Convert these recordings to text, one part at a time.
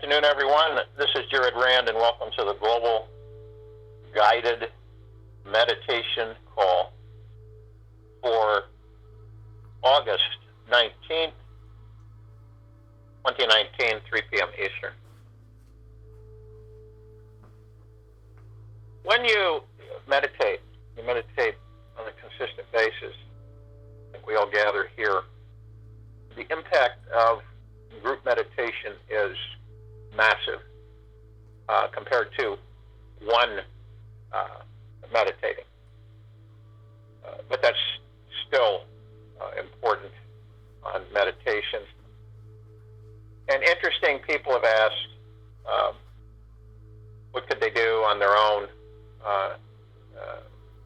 afternoon, everyone. This is Jared Rand, and welcome to the Global Guided Meditation Call for August 19th, 2019, 3 p.m. Eastern. When you meditate on a consistent basis. I think we all gather here. The impact of group meditation is massive compared to one meditating. But that's still important on meditation. And interesting, people have asked what could they do on their own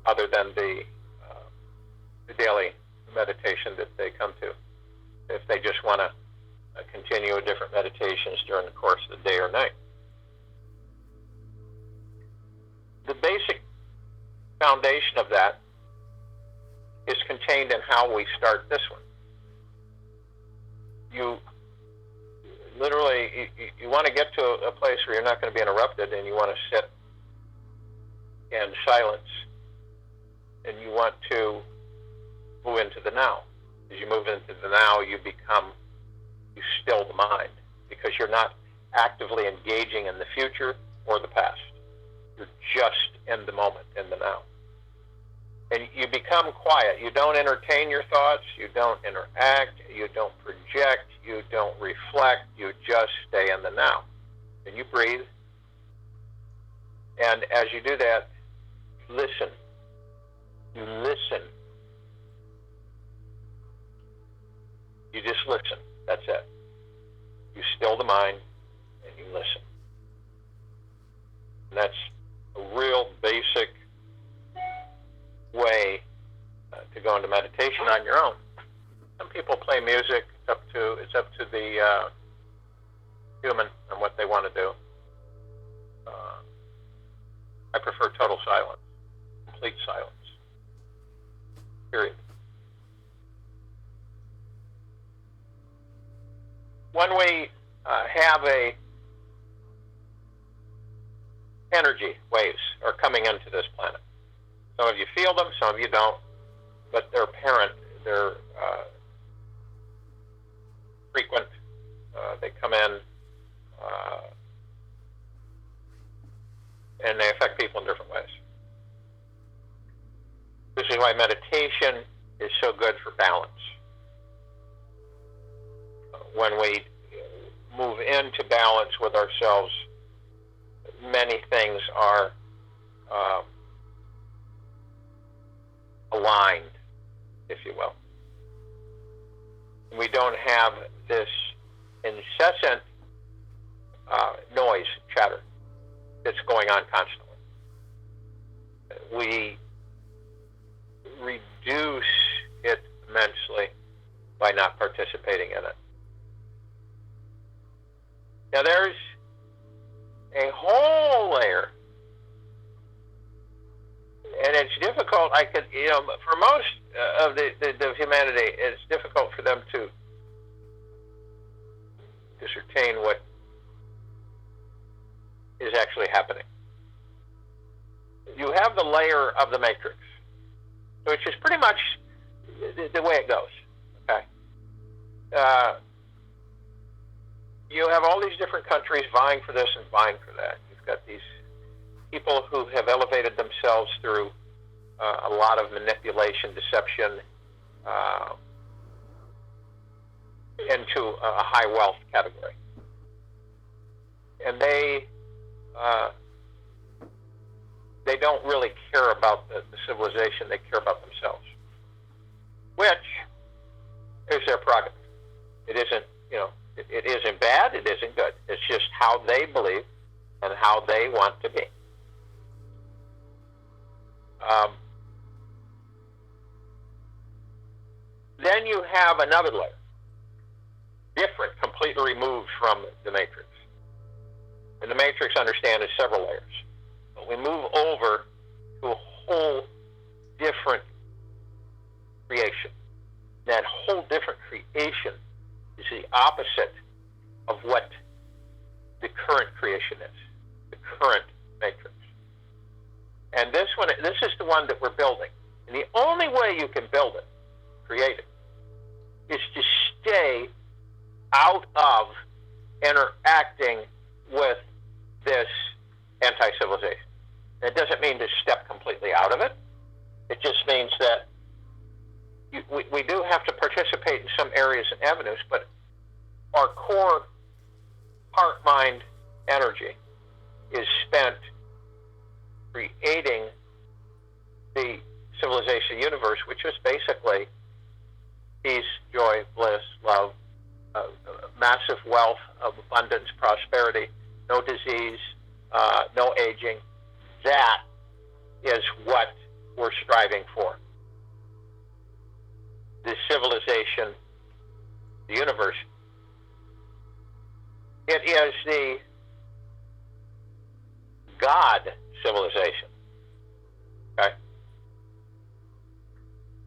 other than the daily meditation that they come to, if they just want to continue different meditations during the course of the day or night. The basic foundation of that is contained in how we start this one. You literally, you want to get to a place where you're not going to be interrupted, and you want to sit in silence, and you want to move into the now. As you move into the now, you still the mind, because you're not actively engaging in the future or the past. You're just in the moment, in the now. And you become quiet. You don't entertain your thoughts. You don't interact. You don't project. You don't reflect. You just stay in the now. And you breathe. And as you do that, listen. You listen. You just listen. That's it. You still the mind and you listen. And that's a real basic way to go into meditation on your own. Some people play music. It's up to the human and what they want to do. I prefer total silence, complete silence. Period. When we have energy waves are coming into this planet. Some of you feel them, some of you don't, but they're apparent, they're frequent, they come in, and they affect people in different ways. This is why meditation is so good for balance. When we move into balance with ourselves, many things are aligned, if you will. We don't have this incessant noise, chatter, that's going on constantly. We reduce it immensely by not participating in it. Now there's a whole layer, and it's difficult. For most of the humanity, it's difficult for them to ascertain what is actually happening. You have the layer of the matrix, which is pretty much the way it goes. Okay. You have all these different countries vying for this and vying for that. You've got these people who have elevated themselves through a lot of manipulation, deception, into a high wealth category. And they don't really care about the civilization. They care about themselves, which is their prerogative. It isn't, it isn't bad, it isn't good. It's just how they believe and how they want to be. Then you have another layer, different, completely removed from the matrix. And the matrix, understand, is several layers. But we move over to a whole different creation. That whole different creation is the opposite of what the current creation is, the current matrix. And this is the one that we're building. And the only way you can build it, create it, is to stay out of interacting with this anti-civilization. It doesn't mean to step completely out of it. It just means that we do have to participate in some areas and avenues, but our core heart-mind energy is spent creating the civilization universe, which is basically peace, joy, bliss, love, massive wealth of abundance, prosperity, no disease, no aging. That is what we're striving for. The civilization, the universe. It is the God civilization. Okay?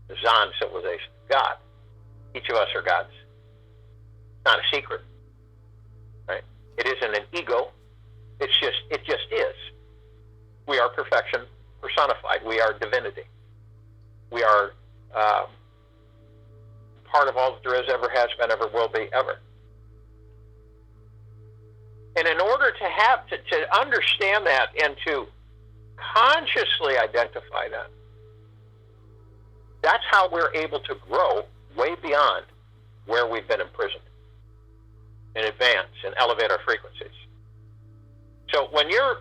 The Zan civilization. God. Each of us are gods. It's not a secret. Right? It isn't an ego. It just is. We are perfection personified. We are divinity. We are part of all that there is, ever has been, ever will be, ever. And in order to understand that and to consciously identify that, that's how we're able to grow way beyond where we've been imprisoned, and advance and elevate our frequencies. So when you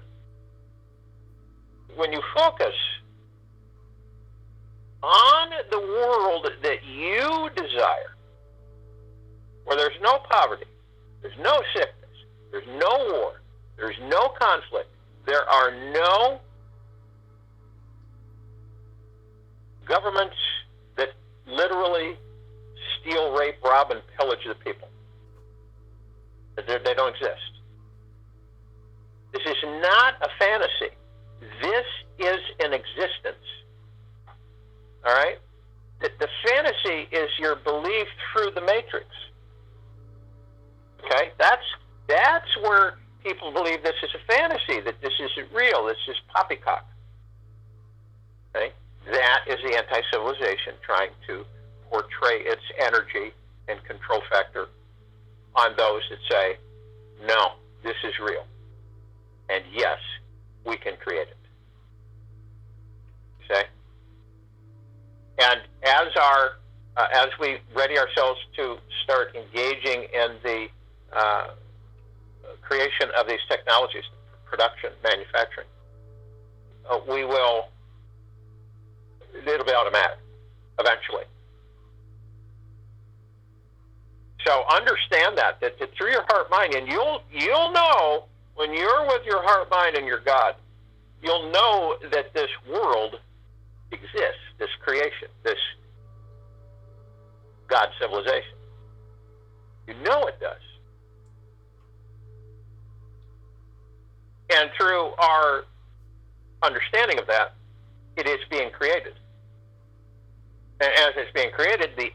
focus on the world that you desire, where there's no poverty, there's no sickness, there's no war, there's no conflict, there are no governments that literally steal, rape, rob, and pillage the people. They don't exist. This is not a fantasy. This is an existence. All right? The fantasy is your belief through the matrix. Okay? That's where people believe this is a fantasy, that this isn't real, this is poppycock. Okay? That is the anti-civilization trying to portray its energy and control factor on those that say, no, this is real. And yes, we can create it. Okay? And as we ready ourselves to start engaging in the creation of these technologies, production, manufacturing, it'll be automatic eventually. So understand that through your heart, mind, and you'll know when you're with your heart, mind, and your God, you'll know that this world exists, this creation, this God civilization. You know it does. And through our understanding of that, it is being created. And as it's being created, the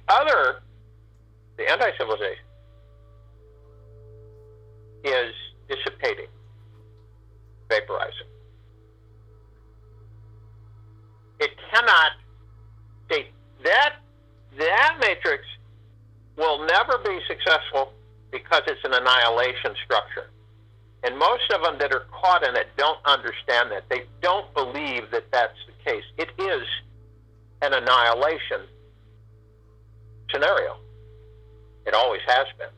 anti-civilization, is dissipating, vaporizing. It cannot take that matrix will never be successful because it's an annihilation structure. And most of them that are caught in it don't understand that. They don't believe that that's the case. It is an annihilation scenario. It always has been.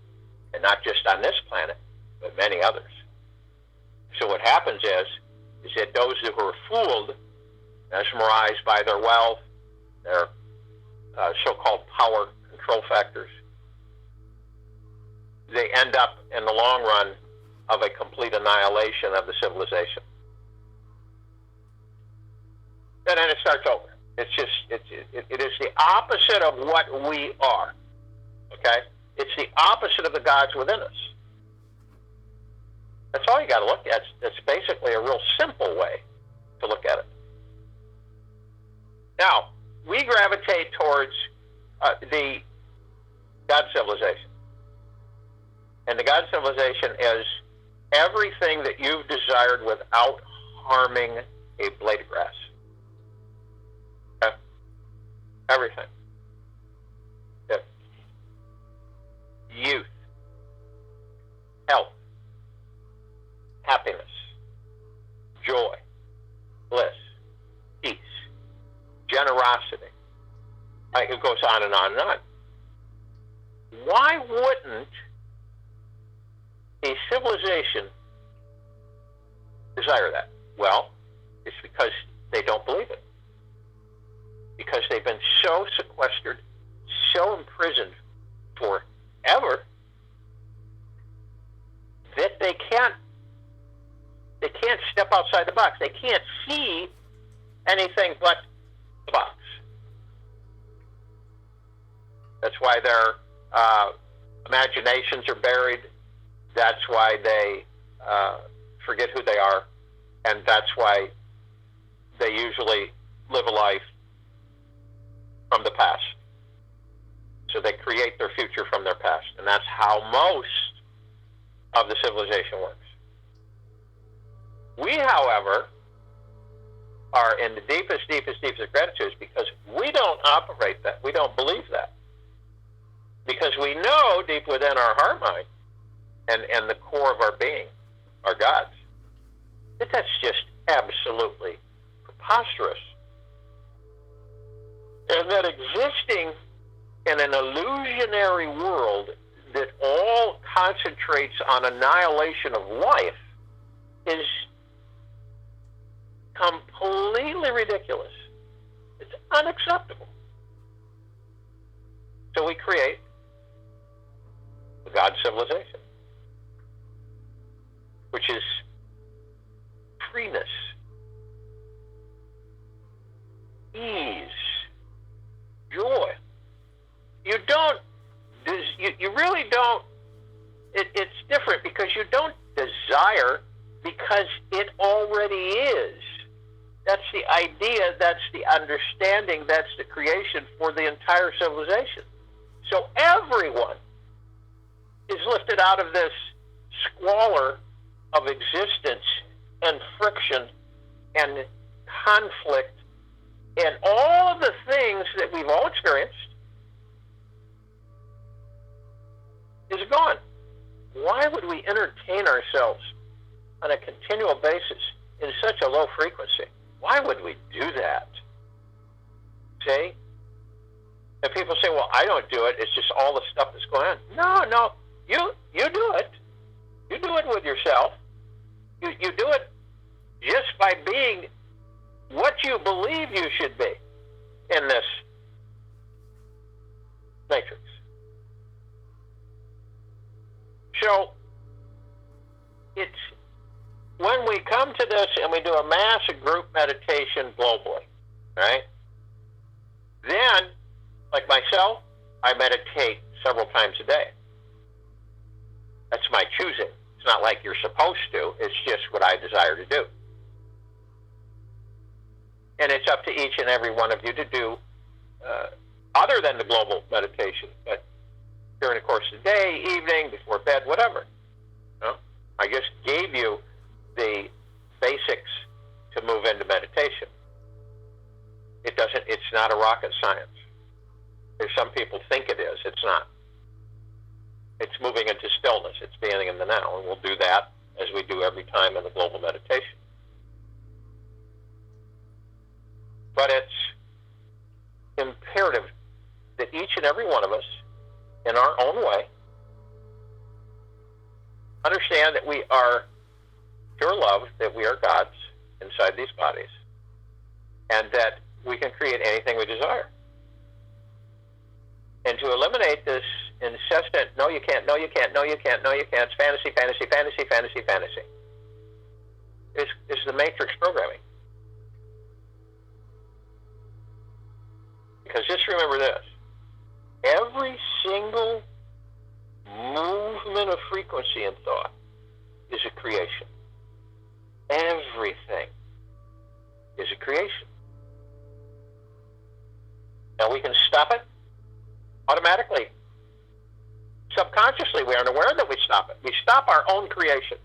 And not just on this planet, but many others. So what happens is that those who are fooled, mesmerized by their wealth, their so-called power control factors, they end up in the long run of a complete annihilation of the civilization. And then it starts over. It is the opposite of what we are. Okay? It's the opposite of the gods within us. That's all you got to look at. It's basically a real simple way to look at it. Now, we gravitate towards the God civilization. And the God civilization is everything that you've desired without harming a blade of grass. Okay? Everything. Okay. Youth, health, happiness, joy, bliss, peace, generosity. It goes on and on and on. Why wouldn't a civilization desire that? Well, it's because they don't believe it. Because they've been so sequestered, so imprisoned forever, that they can't step outside the box. They can't see anything but the box. That's why their imaginations are buried. That's why they forget who they are. And that's why they usually live a life from the past. So they create their future from their past. And that's how most of the civilization works. We, however, are in the deepest of gratitude because we don't operate that. We don't believe that. Because we know deep within our heart mind and the core of our being, our gods, that that's just absolutely preposterous. And that existing in an illusionary world that all concentrates on annihilation of life is completely ridiculous. It's unacceptable. So we create the God civilization, which is freeness, ease, joy. You really don't, it's different because you don't desire because it already is. That's the idea, that's the understanding, that's the creation for the entire civilization. So everyone is lifted out of this squalor of existence and friction and conflict and all of the things that we've all experienced is gone. Why would we entertain ourselves on a continual basis in such a low frequency? Why would we do that? See? And people say, well, I don't do it. It's just all the stuff that's going on. No. You do it. You do it with yourself. You do it just by being what you believe you should be in this matrix. So it's when we come to this and we do a massive group meditation globally, right? Then, like myself, I meditate several times a day. That's my choosing. It's not like you're supposed to. It's just what I desire to do. And it's up to each and every one of you to do other than the global meditation, but during the course of the day, evening, before bed, whatever. You know? I just gave you the basics to move into meditation. It's not a rocket science. There's some people think it is. It's not. It's moving into stillness. It's being in the now. And we'll do that as we do every time in the global meditation. But it's imperative that each and every one of us, in our own way, understand that we are pure love, that we are gods inside these bodies, and that we can create anything we desire. And to eliminate this incessant, no you can't, no you can't, no you can't, no you can't, it's fantasy, fantasy, fantasy, fantasy, fantasy, is the matrix programming. Because just remember this, every single movement of frequency and thought is a creation. Everything is a creation. Now we can stop it automatically. Subconsciously, we aren't aware that we stop it. We stop our own creation.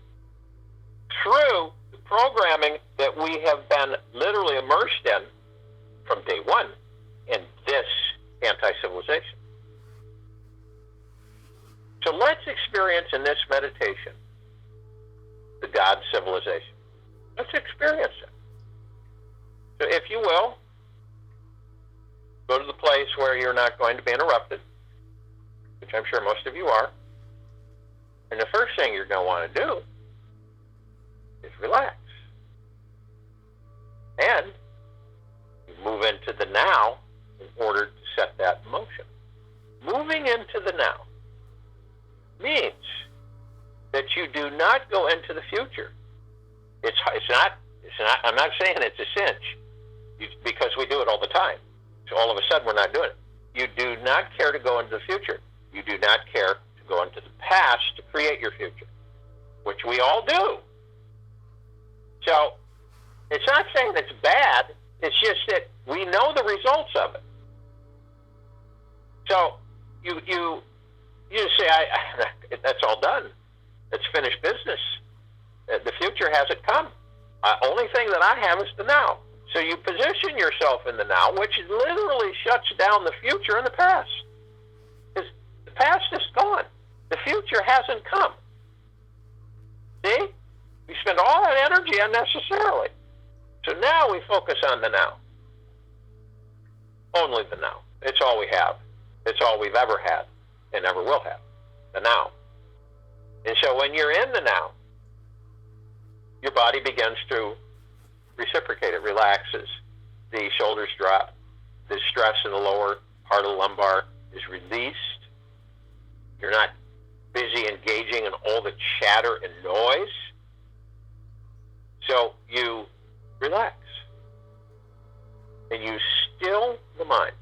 through the programming that we have been literally immersed in from day one in this anti-civilization. So let's experience in this meditation the God civilization. Let's experience it. So if you will, go to the place where you're not going to be interrupted, which I'm sure most of you are. And the first thing you're going to want to do is relax. And you move into the now in order to set that in motion. Moving into the now means that you do not go into the future. It's not, I'm not saying it's a cinch, because we do it all the time. So all of a sudden we're not doing it. You do not care to go into the future. You do not care to go into the past to create your future, which we all do. So it's not saying it's bad. It's just that we know the results of it. So you say, that's all done. It's finished business. The future hasn't come. Only thing that I have is the now. So you position yourself in the now, which literally shuts down the future and the past. Because the past is gone. The future hasn't come. See? We spend all that energy unnecessarily. So now we focus on the now. Only the now. It's all we have. It's all we've ever had and ever will have. The now. And so when you're in the now, your body begins to reciprocate. It relaxes. The shoulders drop. The stress in the lower part of the lumbar is released. You're not busy engaging in all the chatter and noise. So you relax. And you still the mind.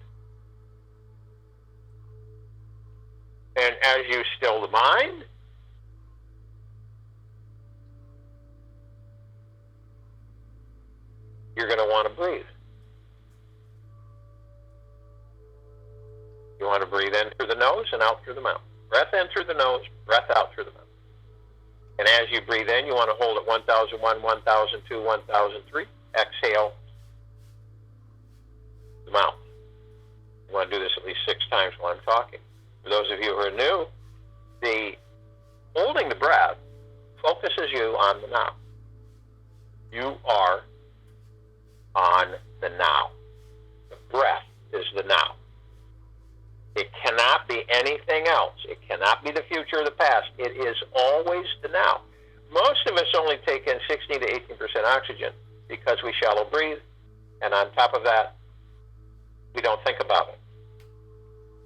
And as you still the mind, you're going to want to breathe. You want to breathe in through the nose and out through the mouth. Breath in through the nose, breath out through the mouth. And as you breathe in, you want to hold it 1001, 1002, 1003. Exhale the mouth. You want to do this at least 6 times while I'm talking. For those of you who are new, the holding the breath focuses you on the now. You are on the now. The breath is the now. It cannot be anything else. It cannot be the future or the past. It is always the now. Most of us only take in 16 to 18% oxygen because we shallow breathe, and on top of that, we don't think about it.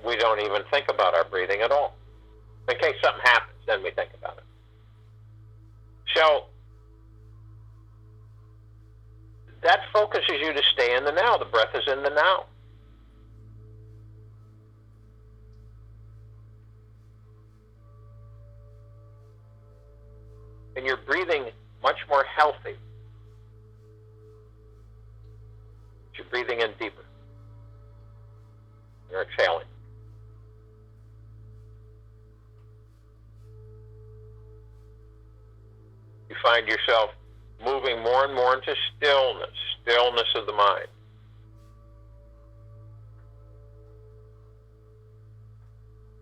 We don't even think about our breathing at all. In case something happens, then we think about it. So that focuses you to stay in the now. The breath is in the now. And you're breathing much more healthy. You're breathing in deeper. You're exhaling. You find yourself moving more and more into stillness of the mind.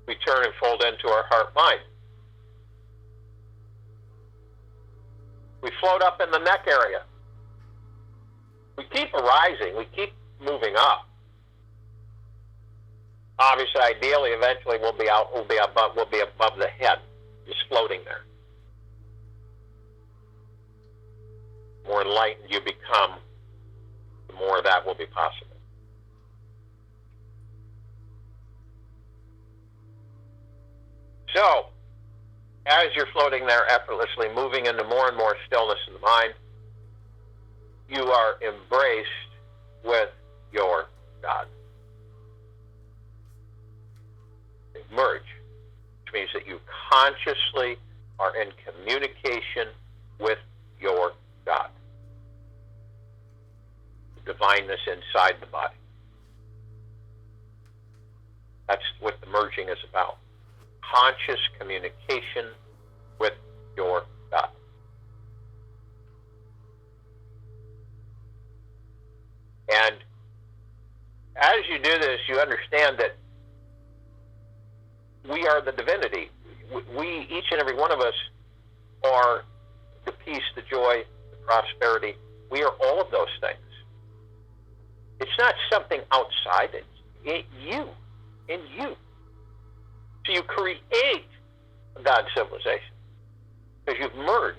We turn and fold into our heart-mind. We float up in the neck area. We keep arising. We keep moving up. Obviously, ideally, eventually, we'll be above the head, just floating there. The more enlightened you become, the more that will be possible. So, as you're floating there effortlessly, moving into more and more stillness of the mind, you are embraced with your God. Merge, which means that you consciously are in communication with your God. The divineness inside the body. That's what the merging is about. Conscious communication with your God. as you do this, you understand that we are the divinity. We, each and every one of us, are the peace, the joy, the prosperity. We are all of those things. It's not something outside. It's in you. So you create a God civilization because you've merged,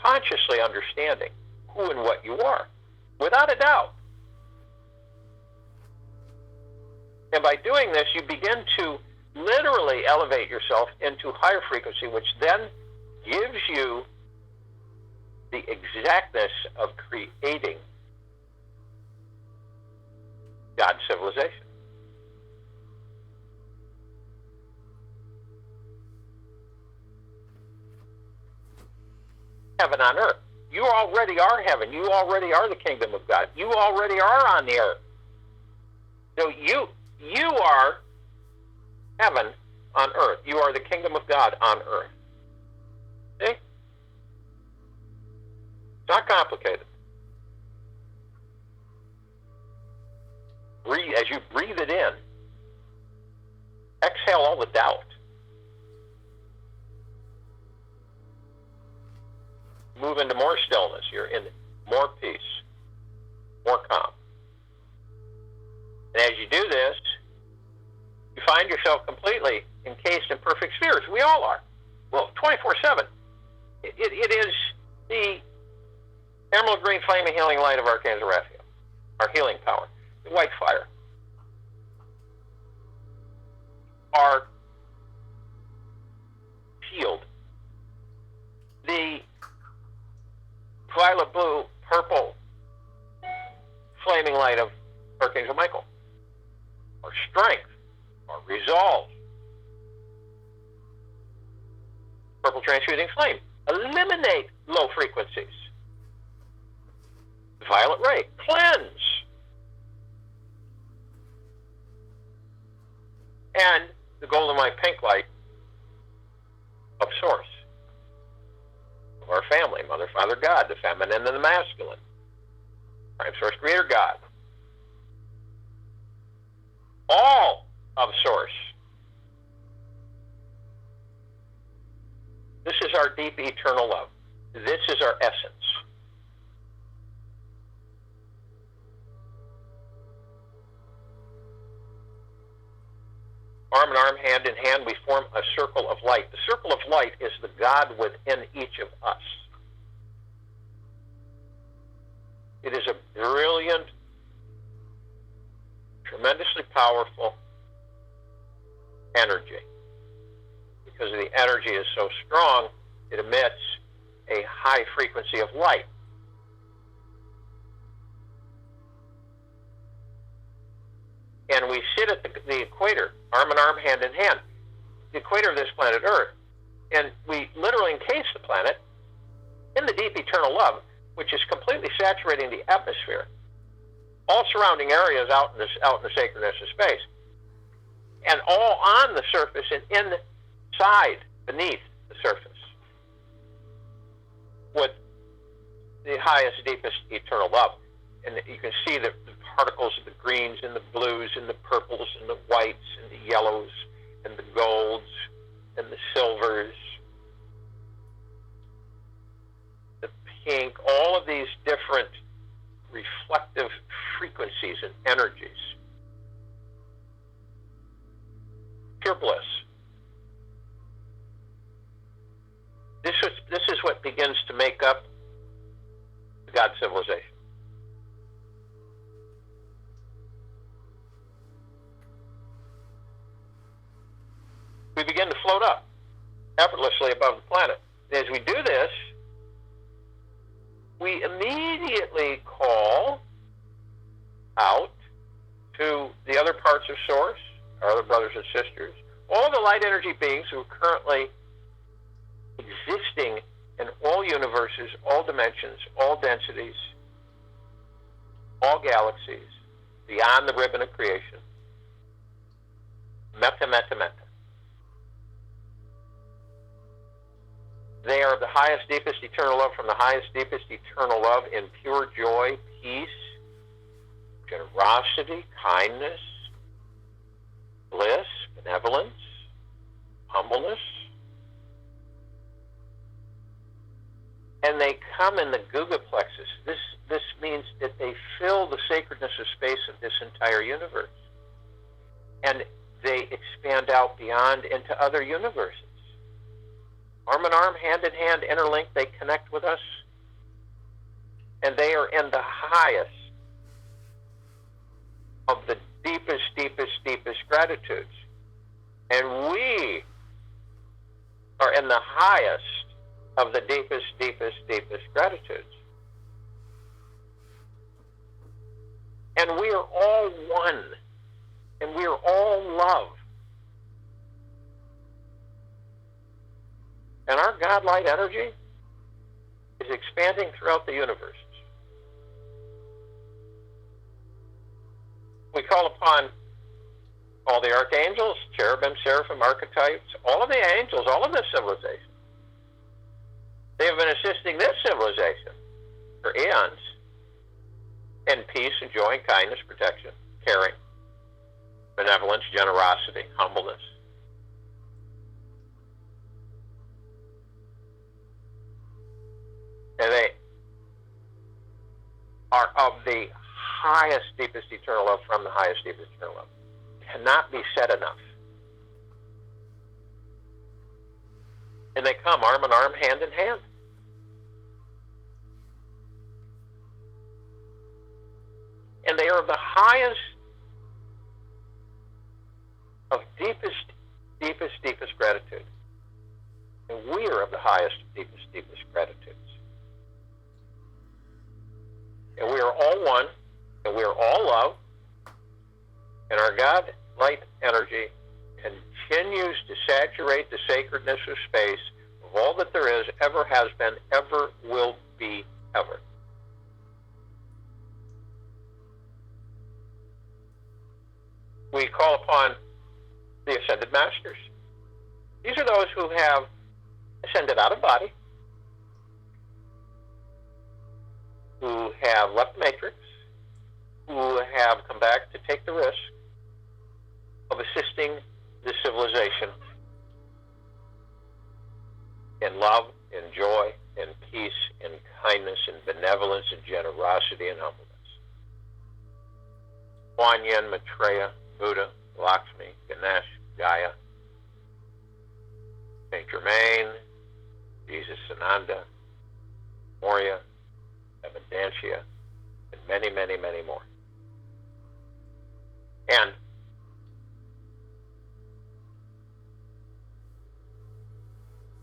consciously understanding who and what you are, without a doubt. And by doing this, you begin to literally elevate yourself into higher frequency, which then gives you the exactness of creating God's civilization. Heaven on earth. You already are heaven. You already are the kingdom of God. You already are on the earth. So you are heaven on earth. You are the kingdom of God on earth. See? It's not complicated. As you breathe it in, exhale all the doubt. Move into more stillness. You're in more peace, more calm. And as you do this, you find yourself completely encased in perfect spheres. We all are. Well, 24/7. It is the emerald green flaming healing light of Archangel Raphael, our healing power, the white fire, our shield, the violet, blue, purple flaming light of Archangel Michael, our strength, our resolve, purple transmuting flame. Eliminate low frequencies. Violet ray, cleanse. And the golden white pink light of Source, of our family, Mother, Father, God, the feminine and the masculine, Prime Source, Creator, God. All of Source. This is our deep eternal love. This is our essence. Arm in arm, hand in hand, we form a circle of light. The circle of light is the God within each of us. It is a brilliant, tremendously powerful energy. Because the energy is so strong, it emits a high frequency of light. And we sit at the equator, arm in arm, hand in hand, the equator of this planet Earth. And we literally encase the planet in the deep eternal love, which is completely saturating the atmosphere, all surrounding areas out in the sacredness of space, and all on the surface and inside, beneath the surface, with the highest, deepest eternal love. And you can see the particles of the greens and the blues and the purples and the whites and the yellows and the golds and the silvers, the pink, all of these different reflective frequencies and energies. Pure bliss. This is what begins to make up the God civilization. We begin to float up effortlessly above the planet. As we do this, we immediately call out to the other parts of Source, our other brothers and sisters, all the light energy beings who are currently existing in all universes, all dimensions, all densities, all galaxies, beyond the ribbon of creation. Metta, metta, metta. They are the highest, deepest eternal love from the highest, deepest eternal love in pure joy, peace, generosity, kindness, bliss, benevolence, humbleness. And they come in the guga plexus. This means that they fill the sacredness of space of this entire universe. And they expand out beyond into other universes. Arm in arm, hand in hand, interlinked, they connect with us. And they are in the highest of the deepest, deepest, deepest gratitudes. And we are in the highest of the deepest, deepest, deepest gratitudes. And we are all one. And we are all love. And our God light energy is expanding throughout the universe. We call upon all the archangels, cherubim, seraphim, archetypes, all of the angels, all of this civilization. They have been assisting this civilization for eons in peace and joy and kindness, protection, caring, benevolence, generosity, humbleness. And they are of the highest, deepest eternal love from the highest, deepest eternal love. Cannot be said enough. And they come arm in arm, hand in hand. And they are of the highest of deepest, deepest, deepest gratitude. And we are of the highest, deepest, deepest gratitudes. And we are all one, and we are all love, and our God light energy continues to saturate the sacredness of space of all that there is, ever has been, ever will be, ever. We call upon the Ascended Masters. These are those who have ascended out of body, who have left the matrix, who have come back to take the risk of assisting the civilization in love, in joy, in peace, in kindness, in benevolence, in generosity, and humbleness. Kuan Yin, Maitreya, Buddha, Lakshmi, Ganesh, Gaia, Saint Germain, Jesus, Sananda, Moria, Evidentia, and many, many, many more. And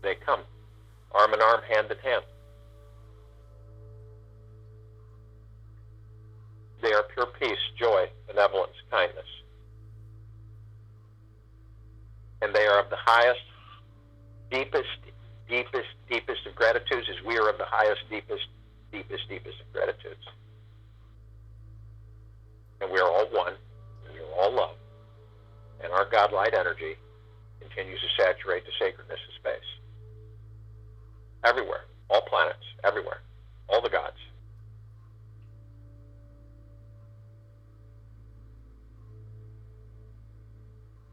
they come arm in arm, hand in hand. They are pure peace, joy, benevolence, kindness. And they are of the highest, deepest, deepest, deepest of gratitudes, as we are of the highest, deepest, deepest, deepest of gratitudes. And we are all one, and we are all love. And our God light energy continues to saturate the sacredness of space. Everywhere, all planets, everywhere, all the gods.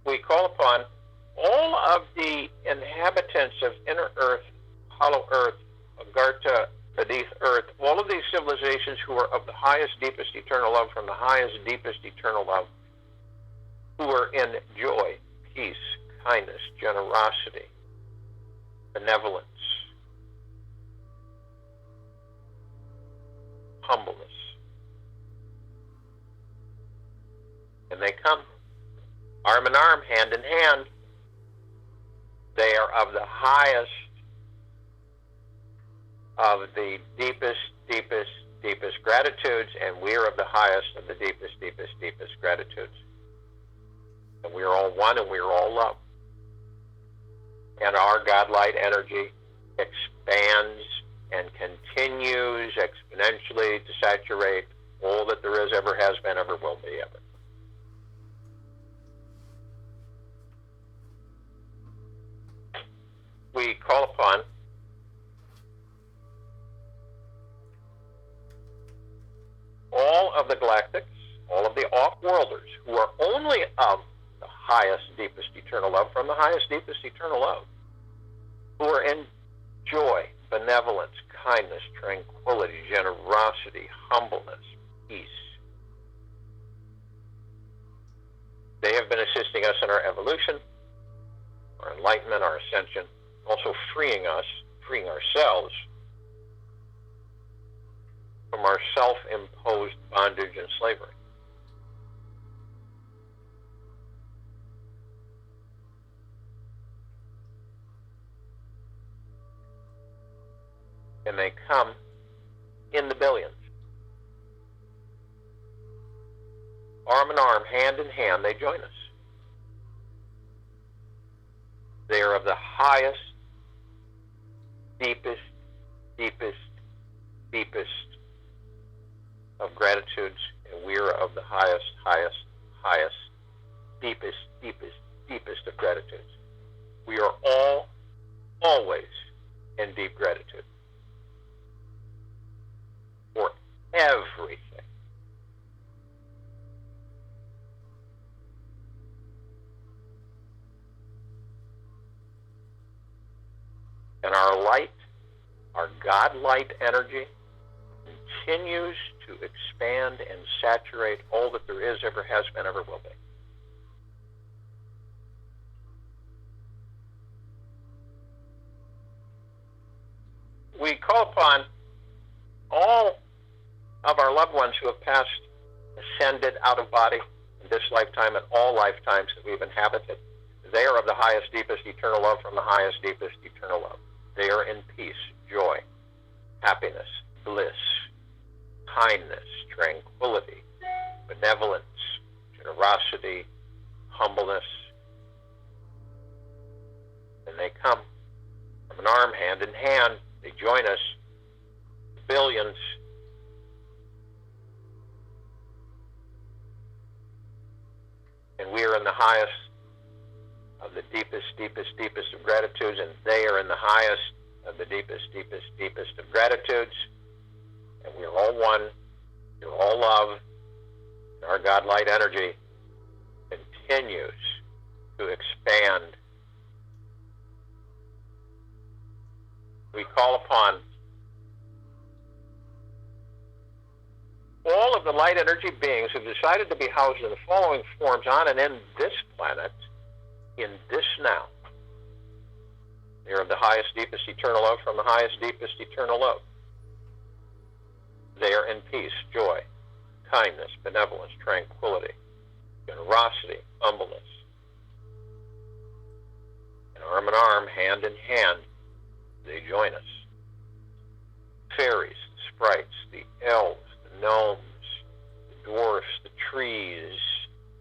We call upon all of the inhabitants of inner Earth, hollow Earth, Agartha, beneath Earth, all of these civilizations who are of the highest, deepest eternal love from the highest, deepest eternal love, who are in joy, peace, kindness, generosity, benevolence, humbleness. And they come arm in arm, hand in hand. They are of the highest of the deepest, deepest, deepest gratitudes, and we are of the highest of the deepest, deepest, deepest gratitudes. And we are all one, and we are all love. And our God light energy expands and continues exponentially to saturate all that there is, ever has been, ever will be, ever. We call upon all of the galactics, truly of the highest, deepest, eternal love from the highest, deepest, eternal love, who are in joy, benevolence, kindness, tranquility, generosity, humbleness, peace. They have been assisting us in our evolution, our enlightenment, our ascension, also freeing us, freeing ourselves from our self-imposed bondage and slavery. And they come in the billions. Arm in arm, hand in hand, they join us. They are of the highest, deepest, deepest, deepest of gratitudes, and we are of the highest, highest, highest, deepest, deepest, deepest of gratitudes. We are all, always in deep gratitude for everything. And our light, our God light energy, continues to expand and saturate all that there is, ever has been, ever will be. We call upon all of our loved ones who have passed, ascended out of body in this lifetime and all lifetimes that we've inhabited. They are of the highest, deepest, eternal love from the highest, deepest, eternal love. They are in peace, joy, happiness, bliss, kindness, tranquility, benevolence, generosity, humbleness. And they come from an arm, hand in hand. They join us, billions. And we are in the highest of the deepest, deepest, deepest of gratitudes, and they are in the highest of the deepest, deepest, deepest of gratitudes. And we are all one. We're all love. And our God light energy continues to expand. We call upon all of the light energy beings who decided to be housed in the following forms on and in this planet, in this now. They are of the highest, deepest, eternal love from the highest, deepest, eternal love. They are in peace, joy, kindness, benevolence, tranquility, generosity, humbleness. And arm in arm, hand in hand, they join us. Fairies, the sprites, the elves, the gnomes, the dwarfs, the trees,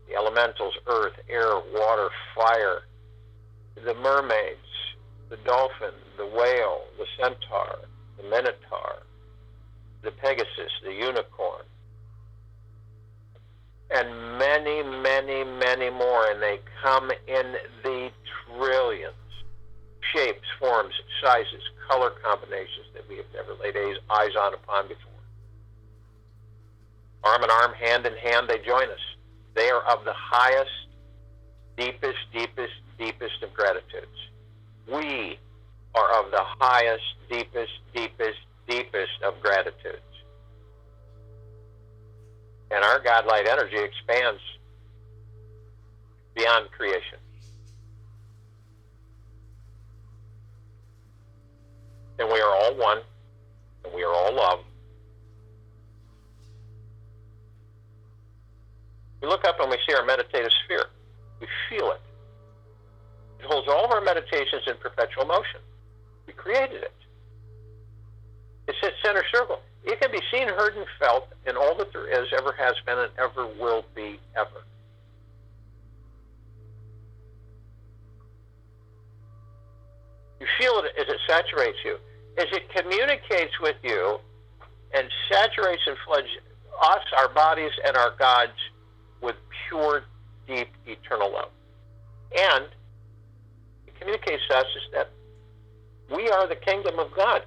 the elementals, earth, air, water, fire, the mermaids, the dolphin, the whale, the centaur, the minotaur, the pegasus, the unicorn, and many, many, many more. And they come in the trillions. Shapes, forms, sizes, color combinations that we have never laid eyes on upon before. Arm in arm, hand in hand, they join us. They are of the highest, deepest, deepest, deepest of gratitudes. We are of the highest, deepest, deepest, deepest of gratitudes. And our God light energy expands beyond creation. And we are all one, and we are all love. We look up and we see our meditative sphere. We feel it. It holds all of our meditations in perpetual motion. We created it. It's its center circle. It can be seen, heard, and felt in all that there is, ever has been, and ever will be, ever. You feel it as it saturates you, as it communicates with you and saturates and floods us, our bodies, and our gods with pure, deep, eternal love. And it communicates to us is that we are the kingdom of God.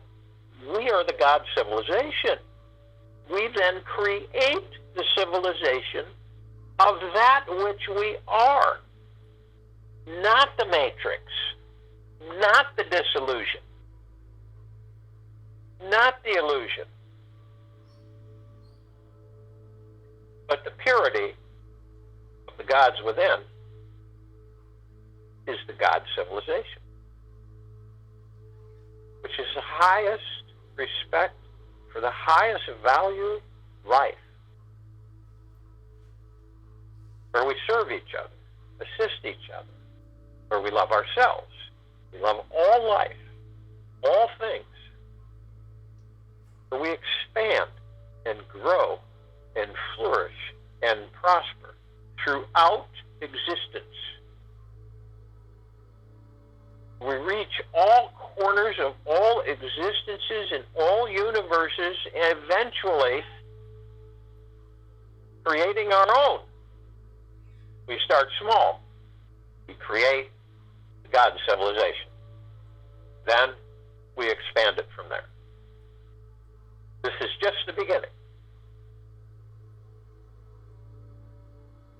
We are the God civilization. We then create the civilization of that which we are, not the matrix, not the disillusion, not the illusion, but the purity of the gods within is the God civilization, which is the highest respect for the highest value life, where we serve each other, assist each other, where we love ourselves, we love all life, all things, where we expand and grow and flourish and prosper throughout existence. We reach all corners of all existences and all universes, and eventually creating our own. We start small. We create the God civilization. Then we expand it from there. This is just the beginning.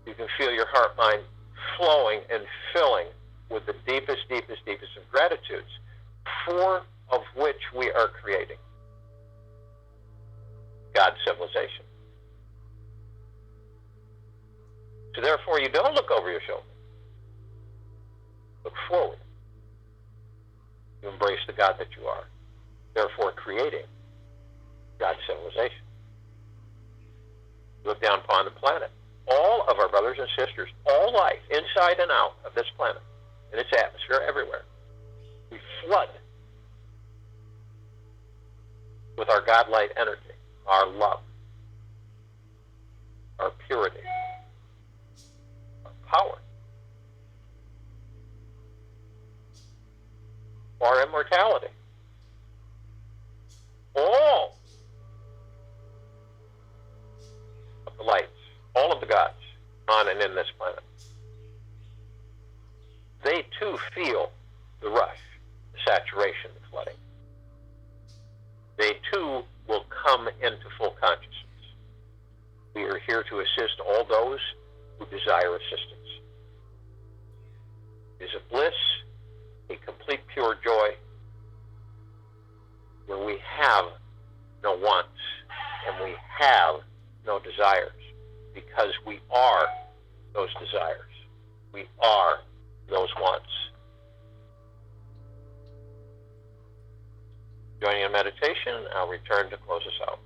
You can feel your heart mind flowing and filling with the deepest, deepest, deepest of gratitudes, four of which we are creating God civilization. So therefore, you don't look over your shoulder. Look forward. You embrace the God that you are, therefore creating God civilization. Look down upon the planet. All of our brothers and sisters, all life, inside and out of this planet, in its atmosphere, everywhere, we flood with our God-light energy, our love, our purity, our power, our immortality. All of the lights, all of the gods on and in this planet, they too feel the rush, the saturation, the flooding. They too will come into full consciousness. We are here to assist all those who desire assistance. It is a bliss, a complete pure joy, where we have no wants and we have no desires, because we are those desires. We are those wants. Joining in meditation, I'll return to close us out.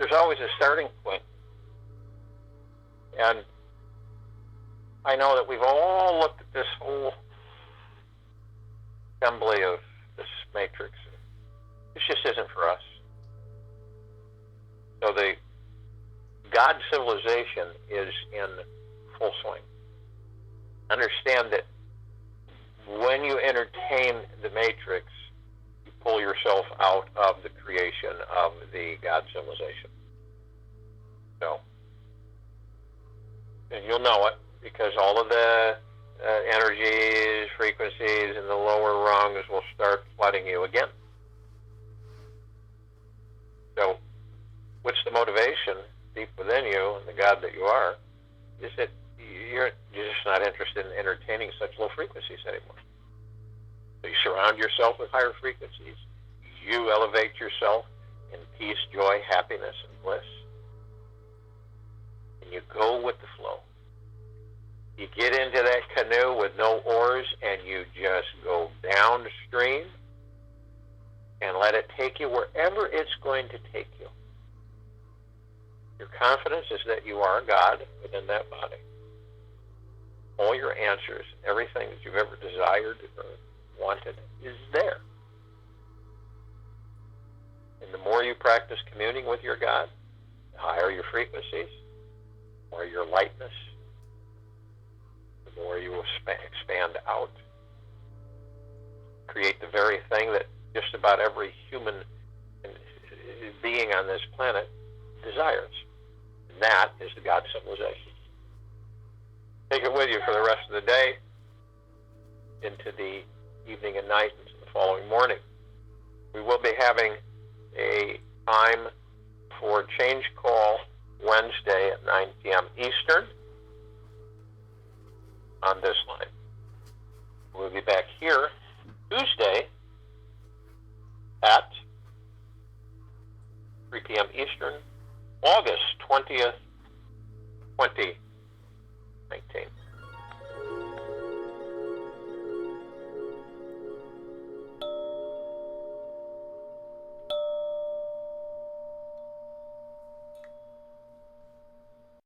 there's always a starting point. And I know that we've all looked at this whole assembly of this matrix. This just isn't for us. So the God civilization is in full swing. Understand that when you entertain the matrix, you pull yourself out of the creation of the God civilization. So, and you'll know it because all of the energies, frequencies, and the lower rungs will start flooding you again. So, what's the motivation deep within you and the God that you are is that you're just not interested in entertaining such low frequencies anymore. So you surround yourself with higher frequencies. You elevate yourself in peace, joy, happiness, and bliss. And you go with the flow. You get into that canoe with no oars and you just go downstream and let it take you wherever it's going to take you. Your confidence is that you are God within that body. All your answers, everything that you've ever desired or wanted is there. And the more you practice communing with your God, the higher your frequencies, the more your lightness, the more you will expand out. Create the very thing that just about every human being on this planet desires. And that is the God civilization. Take it with you for the rest of the day, into the evening and night, into the following morning. We will be having a time for change call Wednesday at 9 p.m. Eastern on this line.